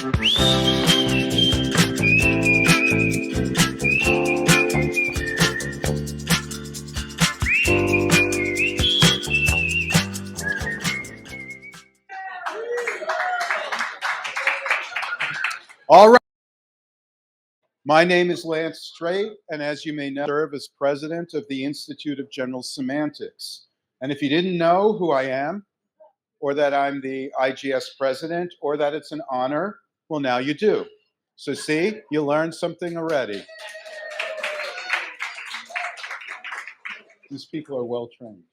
All right. My name is Lance Strate, and as you may know, I serve as president of the Institute of General Semantics. And if you didn't know who I am, or that I'm the IGS president, or that it's an honor, well, now you do. So see, you learned something already. These people are well trained.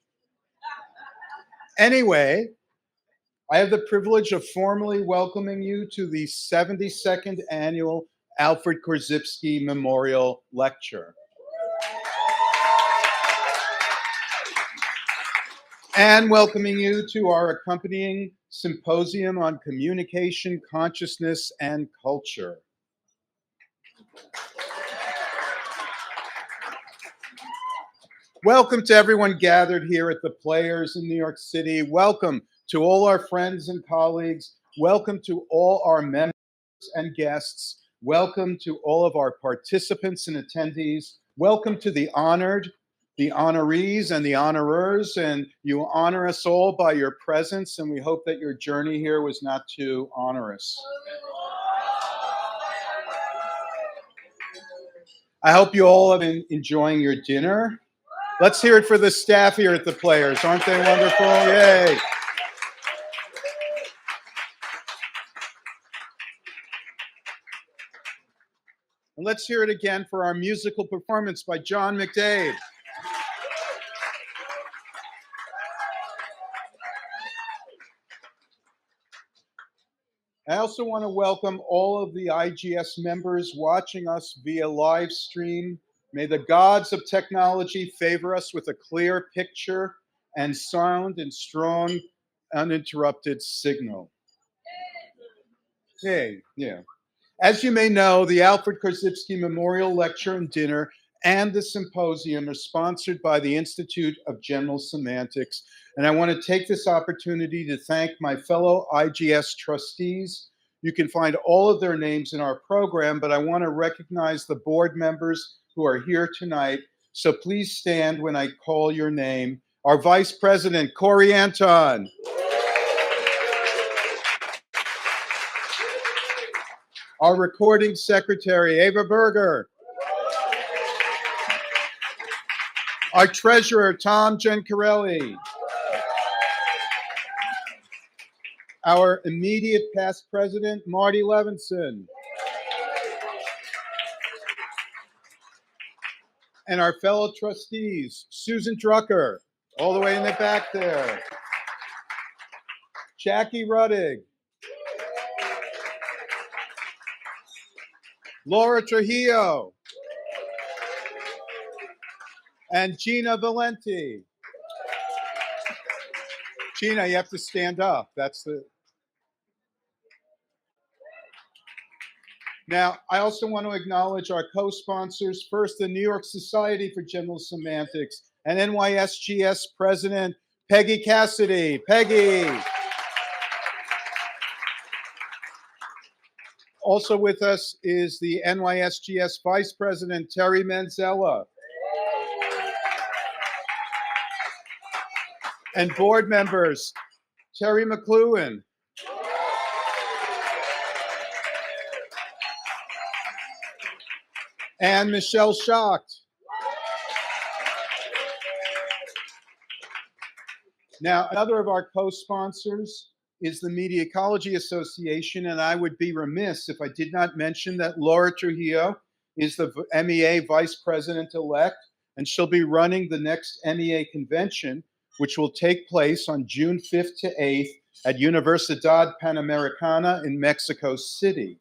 Anyway, I have the privilege of formally welcoming you to the 72nd annual Alfred Korzybski Memorial Lecture. And welcoming you to our accompanying Symposium on Communication, Consciousness, and Culture. Welcome to everyone gathered here at the Players in New York City. Welcome to all our friends and colleagues. Welcome to all our members and guests. Welcome to all of our participants and attendees. Welcome to the honored, the honorees, and the honorers. And you honor us all by your presence, and we hope that your journey here was not too onerous. I hope you all have been enjoying your dinner. Let's hear it for the staff here at the Players. Aren't they wonderful? Yay. And let's hear it again for our musical performance by John McDade. I also want to welcome all of the IGS members watching us via live stream. May the gods of technology favor us with a clear picture and sound and strong, uninterrupted signal. Yay, yeah. As you may know, the Alfred Korzybski Memorial Lecture and Dinner and the Symposium are sponsored by the Institute of General Semantics. And I want to take this opportunity to thank my fellow IGS trustees. You can find all of their names in our program, but I want to recognize the board members who are here tonight. So please stand when I call your name. Our Vice President, Corey Anton. Our recording secretary, Ava Berger. Our treasurer, Tom Gencarelli. Our immediate past president, Marty Levinson. And our fellow trustees, Susan Drucker, all the way in the back there. Jackie Ruddig. Laura Trujillo. And Gina Valenti. Gina, you have to stand up. That's the... Now, I also want to acknowledge our co-sponsors. First, the New York Society for General Semantics and NYSGS President Peggy Cassidy. Peggy. Also with us is the NYSGS Vice President Terry Manzella. And board members, Terry McLuhan. And Michelle Schacht. Now, another of our co-sponsors is the Media Ecology Association, and I would be remiss if I did not mention that Laura Trujillo is the MEA Vice President-elect, and she'll be running the next MEA convention, which will take place on June 5th to 8th at Universidad Panamericana in Mexico City.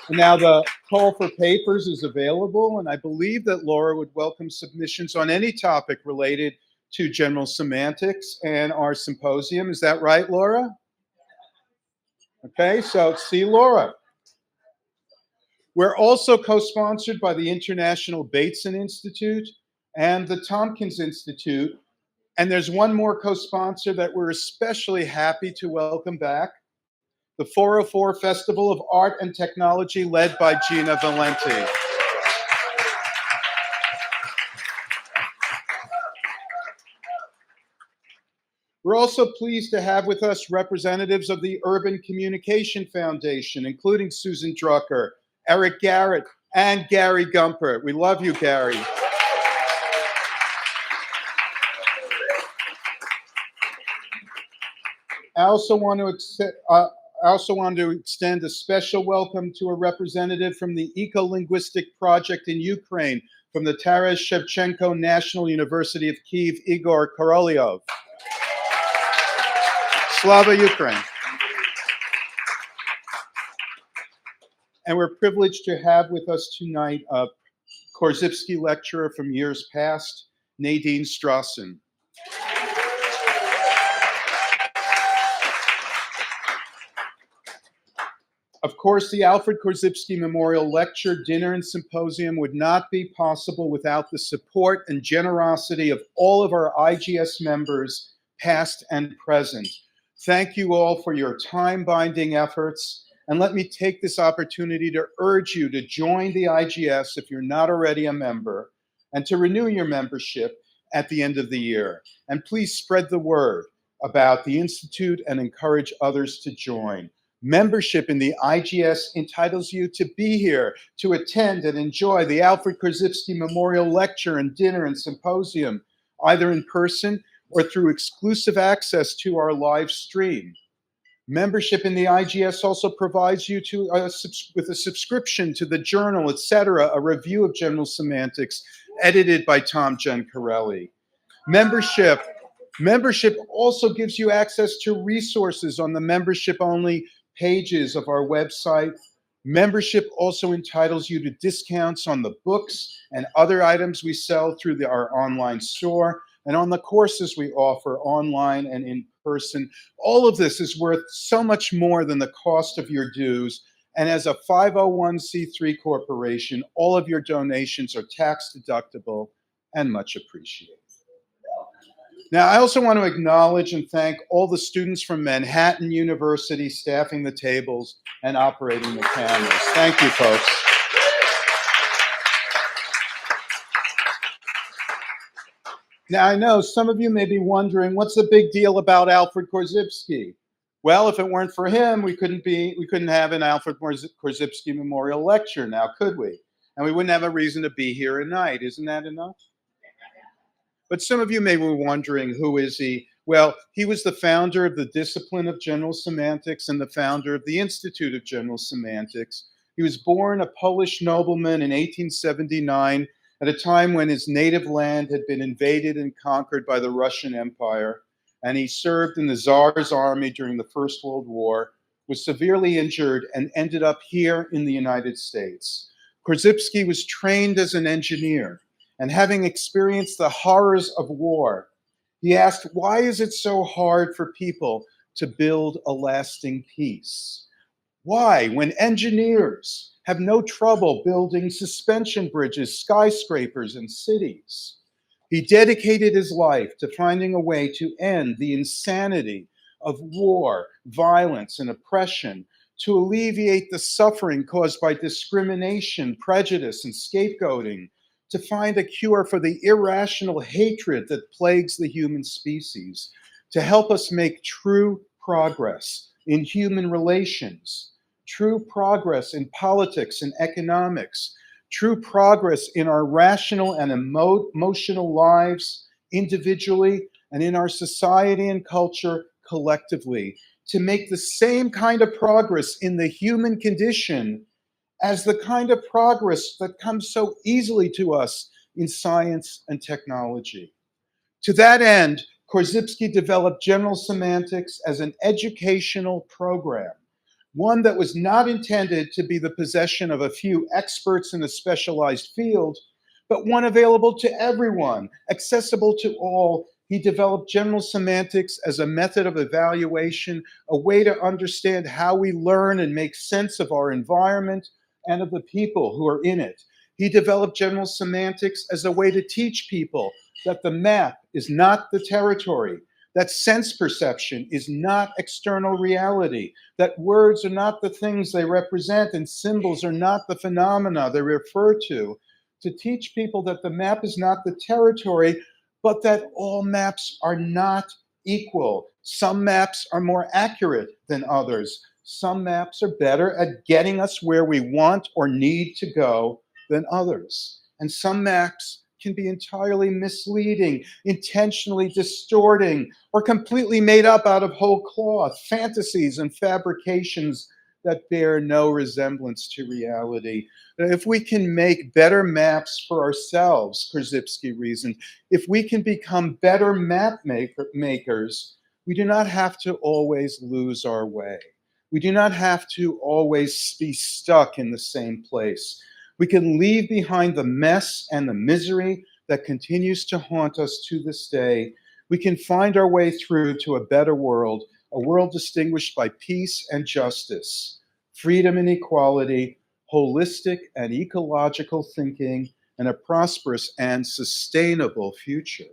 Now, the call for papers is available, and I believe that Laura would welcome submissions on any topic related to general semantics and our symposium. Is that right, Laura? Okay, so see Laura. We're also co-sponsored by the International Bateson Institute and the Tompkins Institute And there's one more co-sponsor that we're especially happy to welcome back, the 404 Festival of Art and Technology, led by Gina Valenti. We're also pleased to have with us representatives of the Urban Communication Foundation, including Susan Drucker, Eric Garrett, and Gary Gumpert. We love you, Gary. I also want to extend a special welcome to a representative from the Eco-Linguistic Project in Ukraine, from the Taras Shevchenko National University of Kyiv, Igor Korolyov. Slava Ukraine. And we're privileged to have with us tonight a Korzybski lecturer from years past, Nadine Strassen. Of course, the Alfred Korzybski Memorial Lecture, Dinner, and Symposium would not be possible without the support and generosity of all of our IGS members, past and present. Thank you all for your time-binding efforts, and let me take this opportunity to urge you to join the IGS if you're not already a member, and to renew your membership at the end of the year. And please spread the word about the Institute and encourage others to join. Membership in the IGS entitles you to be here, to attend and enjoy the Alfred Korzybski Memorial Lecture and Dinner and Symposium, either in person or through exclusive access to our live stream. Membership in the IGS also provides you with a subscription to the journal, etc., a review of General Semantics, edited by Tom Giancarelli. Membership also gives you access to resources on the membership-only pages of our website. Membership also entitles you to discounts on the books and other items we sell through our online store, and on the courses we offer online and in person. All of this is worth so much more than the cost of your dues. And as a 501c3 corporation, all of your donations are tax deductible and much appreciated. Now, I also want to acknowledge and thank all the students from Manhattan University staffing the tables and operating the cameras. Thank you, folks. Now, I know some of you may be wondering, what's the big deal about Alfred Korzybski? Well, if it weren't for him, we couldn't have an Alfred Korzybski Memorial Lecture now, could we? And we wouldn't have a reason to be here tonight. Isn't that enough? But some of you may be wondering, who is he? Well, he was the founder of the discipline of General Semantics and the founder of the Institute of General Semantics. He was born a Polish nobleman in 1879 at a time when his native land had been invaded and conquered by the Russian Empire, and he served in the Tsar's army during the First World War, was severely injured, and ended up here in the United States. Korzybski was trained as an engineer, and having experienced the horrors of war, he asked, why is it so hard for people to build a lasting peace? Why, when engineers have no trouble building suspension bridges, skyscrapers, and cities? He dedicated his life to finding a way to end the insanity of war, violence, and oppression, to alleviate the suffering caused by discrimination, prejudice, and scapegoating, to find a cure for the irrational hatred that plagues the human species, to help us make true progress in human relations, true progress in politics and economics, true progress in our rational and emotional lives individually and in our society and culture collectively, to make the same kind of progress in the human condition as the kind of progress that comes so easily to us in science and technology. To that end, Korzybski developed General Semantics as an educational program, one that was not intended to be the possession of a few experts in a specialized field, but one available to everyone, accessible to all. He developed General Semantics as a method of evaluation, a way to understand how we learn and make sense of our environment and of the people who are in it. He developed General Semantics as a way to teach people that the map is not the territory, that sense perception is not external reality, that words are not the things they represent and symbols are not the phenomena they refer to teach people that the map is not the territory, but that all maps are not equal. Some maps are more accurate than others. Some maps are better at getting us where we want or need to go than others. And some maps can be entirely misleading, intentionally distorting, or completely made up out of whole cloth, fantasies and fabrications that bear no resemblance to reality. If we can make better maps for ourselves, Korzybski reasoned, if we can become better map makers, we do not have to always lose our way. We do not have to always be stuck in the same place. We can leave behind the mess and the misery that continues to haunt us to this day. We can find our way through to a better world, a world distinguished by peace and justice, freedom and equality, holistic and ecological thinking, and a prosperous and sustainable future.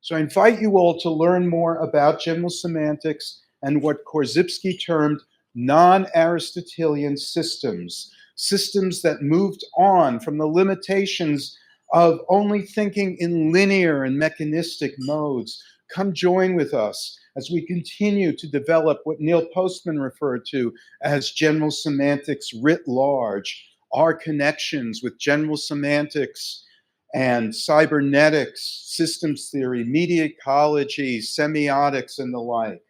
So I invite you all to learn more about general semantics and what Korzybski termed non-Aristotelian systems, systems that moved on from the limitations of only thinking in linear and mechanistic modes. Come join with us as we continue to develop what Neil Postman referred to as general semantics writ large, our connections with general semantics and cybernetics, systems theory, media ecology, semiotics, and the like.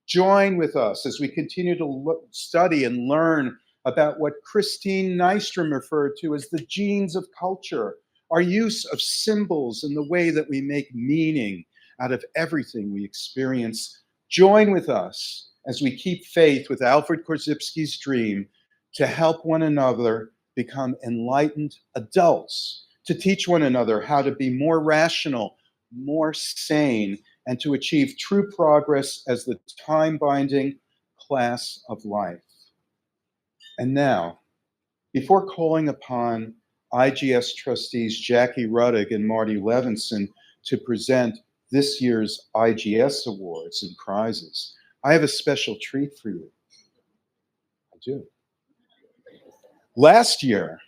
Join with us as we continue to study and learn about what Christine Nystrom referred to as the genes of culture, our use of symbols and the way that we make meaning out of everything we experience. Join with us as we keep faith with Alfred Korzybski's dream to help one another become enlightened adults, to teach one another how to be more rational, more sane, and to achieve true progress as the time-binding class of life. And now, before calling upon IGS trustees Jackie Ruddick and Marty Levinson to present this year's IGS awards and prizes, I have a special treat for you. I do. Last year,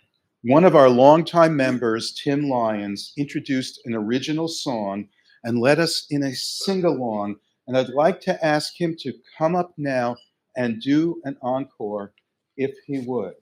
one of our longtime members, Tim Lyons, introduced an original song and led us in a sing-along, and I'd like to ask him to come up now and do an encore, if he would.